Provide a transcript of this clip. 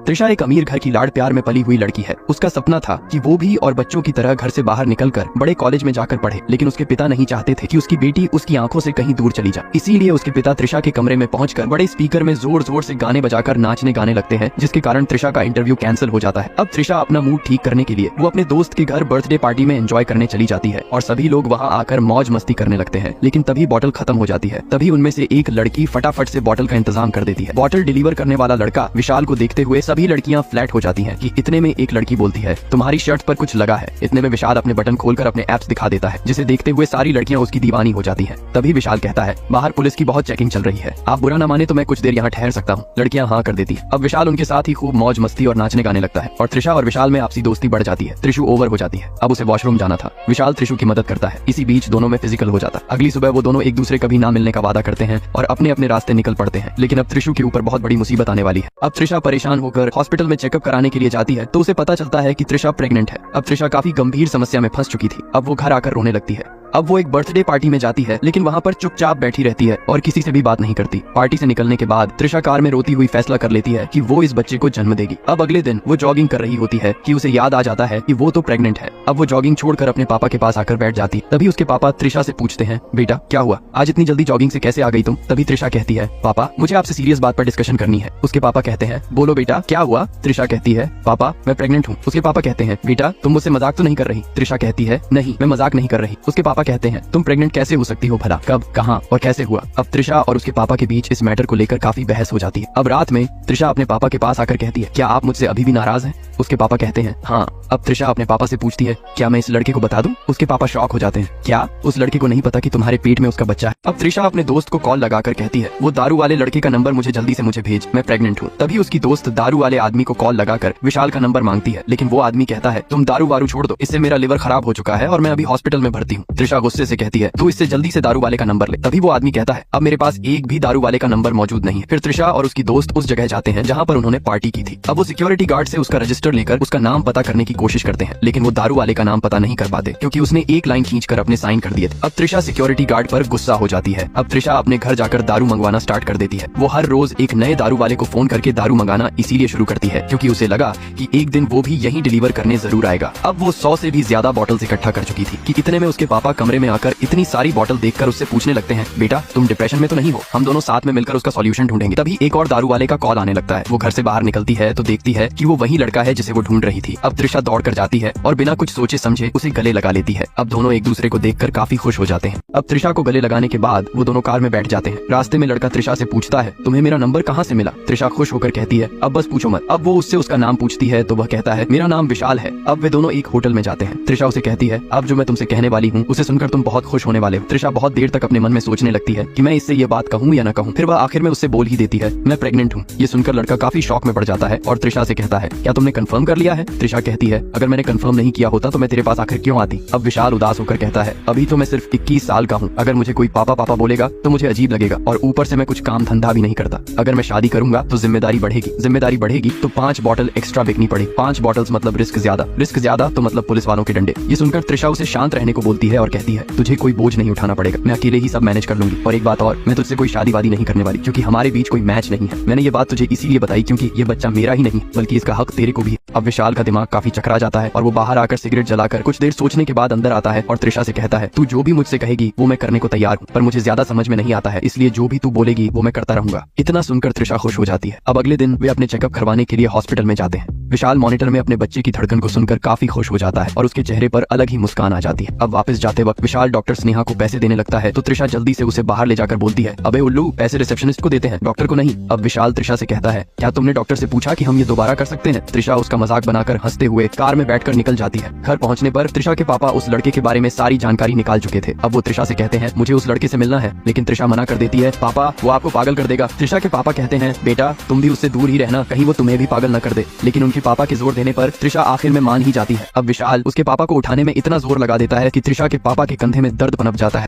त्रिशा एक अमीर घर की लाड़ प्यार में पली हुई लड़की है। उसका सपना था कि वो भी और बच्चों की तरह घर से बाहर निकलकर बड़े कॉलेज में जाकर पढ़े, लेकिन उसके पिता नहीं चाहते थे कि उसकी बेटी उसकी आंखों से कहीं दूर चली जाए। इसीलिए उसके पिता त्रिशा के कमरे में पहुंचकर बड़े स्पीकर में जोर जोर से गाने बजाकर नाचने गाने लगते हैं, जिसके कारण त्रिशा का इंटरव्यू कैंसिल हो जाता है। अब त्रिशा अपना मूड ठीक करने के लिए वो अपने दोस्त के घर बर्थडे पार्टी में एंजॉय करने चली जाती है और सभी लोग वहाँ आकर मौज मस्ती करने लगते हैं। लेकिन तभी बॉटल खत्म हो जाती है। तभी उनमें से एक लड़की फटाफट से बॉटल का इंतजाम कर देती है। बॉटल डिलीवर करने वाला लड़का विशाल को देखते हुए सभी लड़कियां फ्लैट हो जाती हैं कि इतने में एक लड़की बोलती है, तुम्हारी शर्ट पर कुछ लगा है। इतने में विशाल अपने बटन खोलकर अपने एप्स दिखा देता है, जिसे देखते हुए सारी लड़कियां उसकी दीवानी हो जाती हैं। तभी विशाल कहता है, बाहर पुलिस की बहुत चेकिंग चल रही है, आप बुरा न माने तो मैं कुछ देर यहाँ ठहर सकता हूँ। लड़कियां हाँ कर देती है। अब विशाल उनके साथ ही खूब मौज मस्ती और नाचने गाने लगता है और त्रिशा और विशाल में आपसी दोस्ती बढ़ जाती है। त्रिशु ओवर हो जाती है। अब उसे वॉशरूम जाना था। विशाल त्रिशु की मदद करता है। इसी बीच दोनों में फिजिकल हो जाता। अगली सुबह वो दोनों एक दूसरे कभी ना मिलने का वादा करते हैं और अपने अपने रास्ते निकल पड़ते हैं। लेकिन अब त्रिशु के ऊपर बहुत बड़ी मुसीबत आने वाली है। अब त्रिशा परेशान होकर हॉस्पिटल में चेकअप कराने के लिए जाती है तो उसे पता चलता है कि त्रिशा प्रेग्नेंट है। अब त्रिशा काफी गंभीर समस्या में फंस चुकी थी। अब वो घर आकर रोने लगती है। अब वो एक बर्थडे पार्टी में जाती है, लेकिन वहाँ पर चुपचाप बैठी रहती है और किसी से भी बात नहीं करती। पार्टी से निकलने के बाद त्रिशा कार में रोती हुई फैसला कर लेती है कि वो इस बच्चे को जन्म देगी। अब अगले दिन वो जॉगिंग कर रही होती है कि उसे याद आ जाता है कि वो तो प्रेग्नेंट है। अब वो जॉगिंग छोड़कर अपने पापा के पास आकर बैठ जाती। तभी उसके पापा त्रिशा से पूछते हैं, बेटा क्या हुआ, आज इतनी जल्दी जॉगिंग से कैसे आ गई तुम? तभी त्रिशा कहती है, पापा मुझे आपसे सीरियस बात पर डिस्कशन करनी है। उसके पापा कहते हैं, बोलो बेटा क्या हुआ? त्रिशा कहती है, पापा मैं प्रेग्नेंट हूँ। उसके पापा कहते हैं, बेटा तुम मुझसे मजाक तो नहीं कर रही? त्रिशा कहती है, नहीं मैं मजाक नहीं कर रही। उसके पापा कहते हैं, तुम प्रेग्नेंट कैसे हो सकती हो भला? कब, कहाँ और कैसे हुआ? अब त्रिशा और उसके पापा के बीच इस मैटर को लेकर काफी बहस हो जाती है। अब रात में त्रिशा अपने पापा के पास आकर कहती है, क्या आप मुझसे अभी भी नाराज हैं? उसके पापा कहते हैं, हाँ। अब त्रिशा अपने पापा से पूछती है, क्या मैं इस लड़के को बता दूं? उसके पापा शॉक हो जाते हैं, क्या उस लड़के को नहीं पता कि तुम्हारे पेट में उसका बच्चा है? अब त्रिशा अपने दोस्त को कॉल लगाकर कहती है, वो दारू वाले लड़के का नंबर मुझे जल्दी से मुझे भेज, मैं प्रेग्नेंट हूँ। तभी उसकी दोस्त दारू वाले आदमी को कॉल लगाकर विशाल का नंबर मांगती है, लेकिन वो आदमी कहता है, तुम दारू वारू छोड़ दो, इससे मेरा लिवर खराब हो चुका है और मैं अभी हॉस्पिटल में भर्ती हूँ। त्रिशा गुस्से से कहती है, तू इससे जल्दी से दारू वाले का नंबर ले। तभी वो आदमी कहता है, अब मेरे पास एक भी दारू वाले का नंबर मौजूद नहीं है। फिर त्रिशा और उसकी दोस्त उस जगह जाते हैं जहाँ पर उन्होंने पार्टी की थी। अब वो सिक्योरिटी गार्ड से उसका रजिस्टर लेकर उसका नाम पता करने की कोशिश करते हैं, लेकिन वो दारू वाले का नाम पता नहीं कर पाते क्योंकि उसने एक लाइन खींचकर अपने साइन कर दिए थे। अब त्रिशा सिक्योरिटी गार्ड पर गुस्सा हो जाती है। अब त्रिशा अपने घर जाकर दारू मंगवाना स्टार्ट कर देती है। वो हर रोज एक नए दारू वाले को फोन करके दारू मंगाना इसीलिए शुरू करती है क्योंकि उसे लगा कि एक दिन वो भी यही डिलीवर करने जरूर आएगा। अब वो 100 से भी ज्यादा बॉटल्स इकट्ठा कर चुकी थी कि इतने में उसके पापा कमरे में आकर इतनी सारी बॉटल देखकर उससे पूछने लगते हैं, बेटा तुम डिप्रेशन में तो नहीं हो? हम दोनों साथ में मिलकर उसका सॉल्यूशन ढूंढेंगे। तभी एक और दारू वाले का कॉल आने लगता है। वो घर से बाहर निकलती है तो देखती है कि वो वही लड़का है जिसे वो ढूंढ रही थी। अब त्रिशा दौड़ कर जाती है और बिना कुछ सोचे समझे उसे गले लगा लेती है। अब दोनों एक दूसरे को देखकर काफी खुश हो जाते हैं। अब त्रिशा को गले लगाने के बाद वो दोनों कार में बैठ जाते हैं। रास्ते में लड़का त्रिशा से पूछता है, तुम्हें मेरा नंबर कहाँ से मिला? त्रिशा खुश होकर कहती है, अब बस पूछो मत। अब वो उससे उसका नाम पूछती है तो वह कहता है, मेरा नाम विशाल है। अब वे दोनों एक होटल में जाते हैं। त्रिशा उसे कहती है, अब जो मैं तुमसे कहने वाली हूँ उसे सुनकर तुम बहुत खुश होने वाले हो। त्रिशा बहुत देर तक अपने मन में सोचने लगती है कि मैं इससे ये बात कहूँ या न कहूँ। फिर वह आखिर में उससे बोल ही देती है, मैं प्रेग्नेंट हूँ। ये सुनकर लड़का काफी शॉक में पड़ जाता है और त्रिशा से कहता है, क्या तुमने कंफर्म कर लिया है? त्रिशा कहती है, अगर मैंने कंफर्म नहीं किया होता तो मैं तेरे पास आखिर क्यों आती? अब विशाल उदास होकर कहता है, अभी तो मैं सिर्फ 21 साल का हूँ। अगर मुझे कोई पापा पापा बोलेगा तो मुझे अजीब लगेगा और ऊपर से मैं कुछ काम धंधा भी नहीं करता। अगर मैं शादी करूंगा तो जिम्मेदारी बढ़ेगी, जिम्मेदारी बढ़ेगी तो 5 बॉटल एक्स्ट्रा बिकनी पड़ेगी। 5 बॉटल्स मतलब रिस्क ज्यादा, रिस्क ज्यादा तो मतलब पुलिस वालों के डंडे। ये सुनकर त्रिशा उसे शांत रहने को बोलती है और कहती है, तुझे कोई बोझ नहीं उठाना पड़ेगा, मैं अकेले ही सब मैनेज कर लूंगी। और एक बात और, मैं तुझसे कोई शादी वादी नहीं करने वाली क्योंकि हमारे बीच कोई मैच नहीं है। मैंने ये बात तुझे इसीलिए बताई क्योंकि ये बच्चा मेरा ही नहीं बल्कि इसका हक तेरे को भी है। अब विशाल का दिमाग काफी चकरा जाता है और वो बाहर आकर सिगरेट जलाकर कुछ देर सोचने के बाद अंदर आता है और त्रिशा से कहता है, तू जो भी मुझसे कहेगी वो मैं करने को तैयार हूँ, पर मुझे ज्यादा समझ में नहीं आता है, इसलिए जो भी तू बोलेगी वो मैं करता रहूंगा। इतना सुनकर त्रिशा खुश हो जाती है। अब अगले दिन वे अपने चेकअप करवाने के लिए हॉस्पिटल में जाते हैं। विशाल मॉनिटर में अपने बच्चे की धड़कन को सुनकर काफी खुश हो जाता है और उसके चेहरे पर अलग ही मुस्कान आ जाती है। अब वापस जाते वक्त विशाल डॉक्टर स्नेहा को पैसे देने लगता है तो त्रिशा जल्दी से उसे बाहर ले जाकर बोलती है, अबे उल्लू, पैसे रिसेप्शनिस्ट को देते हैं, डॉक्टर को नहीं। अब विशाल त्रिशा से कहता है, क्या तुमने डॉक्टर से पूछा कि हम ये दोबारा कर सकते हैं? त्रिशा उसका मजाक बनाकर हंसते हुए कार में बैठकर निकल जाती है। घर पहुंचने पर त्रिशा के पापा उस लड़के के बारे में सारी जानकारी निकाल चुके थे। अब वो त्रिशा से कहते हैं, मुझे उस लड़के से मिलना है, लेकिन त्रिशा मना कर देती है, पापा वो आपको पागल कर देगा। त्रिशा के पापा कहते हैं, बेटा तुम भी उससे दूर ही रहना, कहीं वो तुम्हें भी पागल न कर दे। लेकिन उनके पापा के जोर देने पर त्रिशा आखिर में मान ही जाती है। अब विशाल उसके पापा को उठाने में इतना जोर लगा देता है कि त्रिशा के पापा के कंधे में दर्द पनप जाता है।